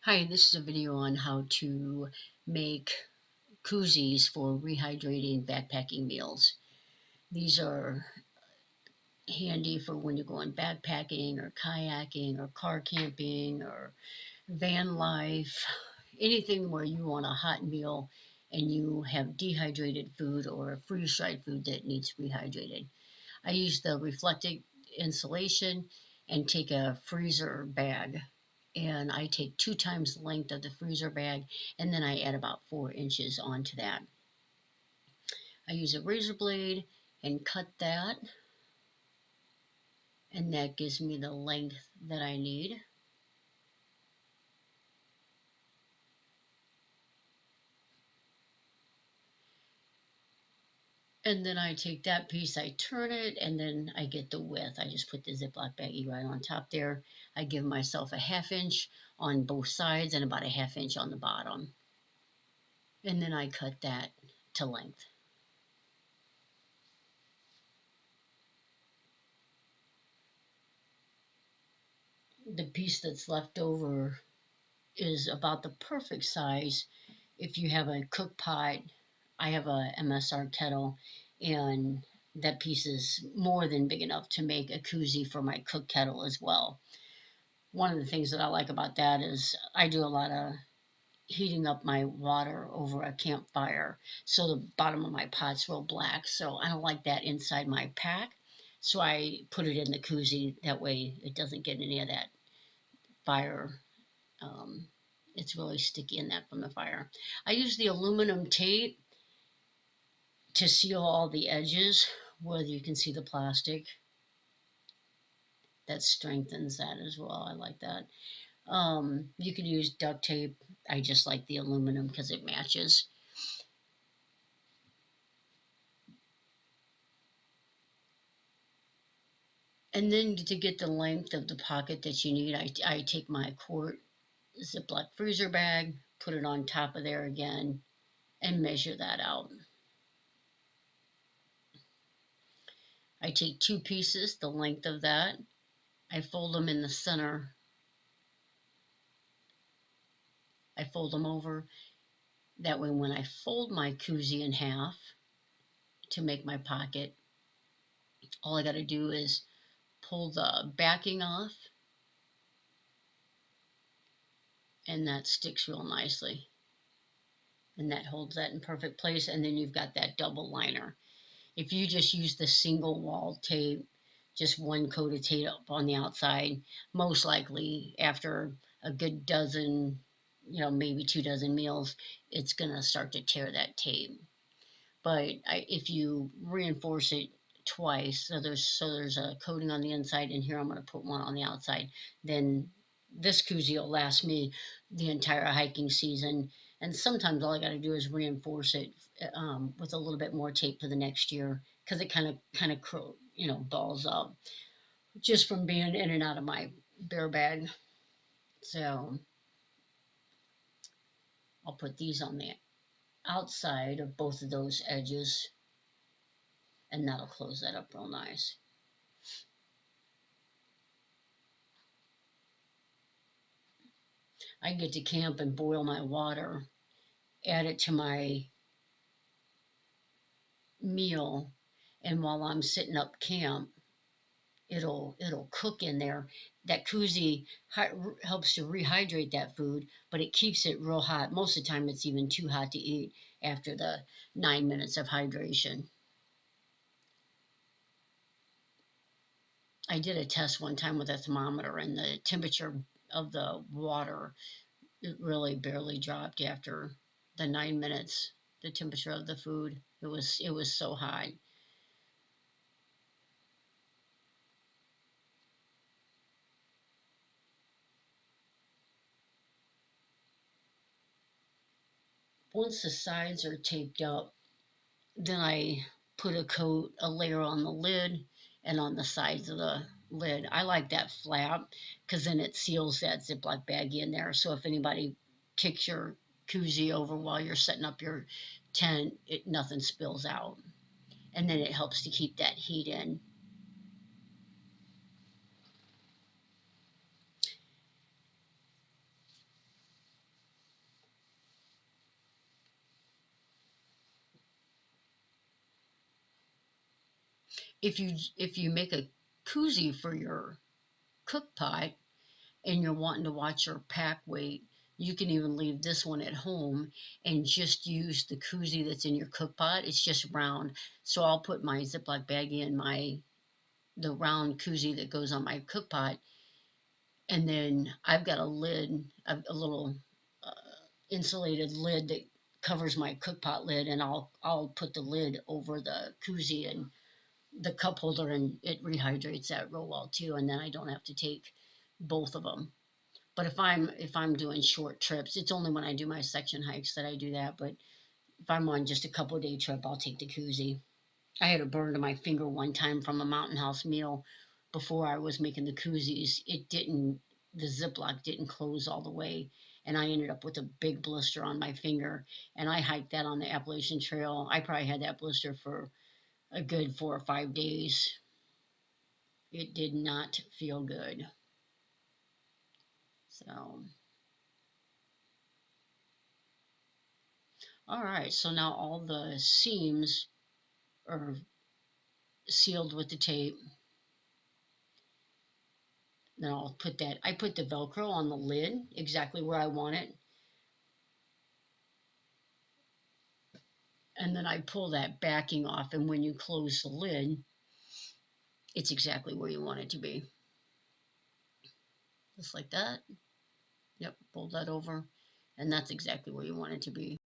Hi, this is a video on how to make koozies for rehydrating backpacking meals. These are handy for when you're going backpacking or kayaking or car camping or van life, anything where you want a hot meal and you have dehydrated food or freeze-dried food that needs rehydrated. I use the reflective insulation and take a freezer bag, and I take 2 times the length of the freezer bag, and then I add about 4 inches onto that. I use a razor blade and cut that, and that gives me the length that I need. And then I take that piece, I turn it, and then I get the width. I just put the Ziploc baggie right on top there. I give myself a 1/2 inch on both sides and about a 1/2 inch on the bottom. And then I cut that to length. The piece that's left over is about the perfect size if you have a cook pot. I have a MSR kettle, and that piece is more than big enough to make a koozie for my cook kettle as well. One of the things that I like about that is I do a lot of heating up my water over a campfire, so the bottom of my pot's real black, so I don't like that inside my pack. So I put it in the koozie, that way it doesn't get any of that fire. um, it's really sticky in that from the fire. I use the aluminum tape to seal all the edges where you can see the plastic. That strengthens that as well. I like that. You could use duct tape. I just like the aluminum because it matches. And then to get the length of the pocket that you need, I take my quart Ziploc freezer bag, put it on top of there again, and measure that out. I take 2 pieces, the length of that. I fold them in the center. I fold them over. That way, when I fold my koozie in half to make my pocket, all I got to do is pull the backing off, and that sticks real nicely. And that holds that in perfect place. And then you've got that double liner. If you just use the single wall tape, just one coat of tape up on the outside, most likely after a good dozen, maybe 2 dozen meals, it's going to start to tear that tape. But if you reinforce it twice, so there's a coating on the inside, and here I'm going to put one on the outside, then this koozie will last me the entire hiking season. And sometimes all I got to do is reinforce it with a little bit more tape for the next year, because it kind of balls up just from being in and out of my bear bag. So I'll put these on the outside of both of those edges, and that'll close that up real nice. I get to camp and boil my water, add it to my meal, and while I'm sitting up camp, it'll cook in there. That koozie helps to rehydrate that food, but it keeps it real hot. Most of the time, it's even too hot to eat after the 9 minutes of hydration. I did a test one time with a thermometer, and the temperature of the water, it really barely dropped after the 9 minutes. The temperature of the food, it was so hot. Once the sides are taped up, then I put a layer on the lid and on the sides of the lid. I like that flap because then it seals that Ziploc baggie in there. So if anybody kicks your koozie over while you're setting up your tent, nothing spills out. And then it helps to keep that heat in. if you make a koozie for your cook pot and you're wanting to watch your pack weight, you can even leave this one at home and just use the koozie that's in your cook pot. It's just round. So I'll put my Ziploc baggie in the round koozie that goes on my cook pot, and then I've got a lid, a little uh, insulated lid that covers my cook pot lid, and I'll put the lid over the koozie and the cup holder, and it rehydrates that real well too. And then I don't have to take both of them. But if I'm doing short trips, it's only when I do my section hikes that I do that. But if I'm on just a couple day trip, I'll take the koozie. I had a burn to my finger one time from a Mountain House meal before I was making the koozies. The Ziploc didn't close all the way, and I ended up with a big blister on my finger. And I hiked that on the Appalachian Trail. I probably had that blister for a good 4 or 5 days. It did not feel good. So, all right, so now all the seams are sealed with the tape. Then I put the Velcro on the lid exactly where I want it. And then I pull that backing off. And when you close the lid, it's exactly where you want it to be. Just like that. Yep, pull that over. And that's exactly where you want it to be.